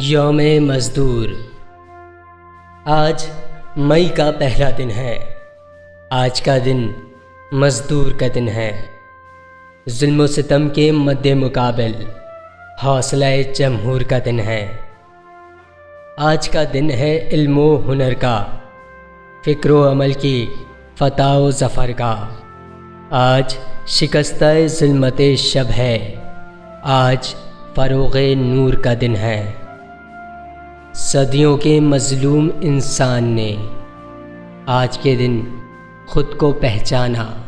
यौमे मज़दूर। आज मई का पहला दिन है। आज का दिन मज़दूर का दिन है। ज़ुल्म व सितम के मद्दे मुकाबिल हौसला-ए जमहूर का दिन है। आज का दिन है इल्म व हुनर का, फ़िक्र व अमल की फ़तह व ज़फ़र का। आज शिकस्ता-ए ज़ुल्मत-ए शब है। आज फ़रोग़-ए नूर का दिन है। सदियों के मज़लूम इंसान ने आज के दिन ख़ुद को पहचाना।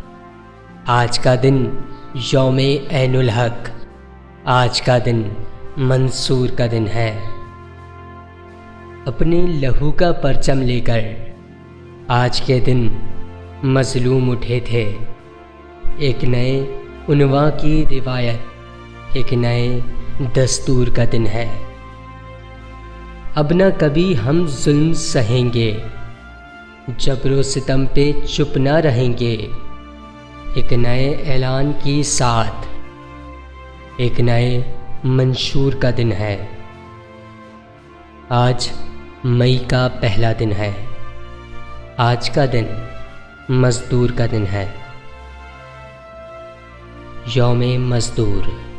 आज का दिन यौमे ऐनुल हक़, आज का दिन मंसूर का दिन है। अपने लहू का परचम लेकर आज के दिन मज़लूम उठे थे। एक नए उन्वा की रिवायत, एक नए दस्तूर का दिन है। अब न कभी हम जुल्म सहेंगे, जबरो सितम पे चुप न रहेंगे। एक नए ऐलान की साथ, एक नए मंशूर का दिन है। आज मई का पहला दिन है। आज का दिन मज़दूर का दिन है। यौमे मज़दूर।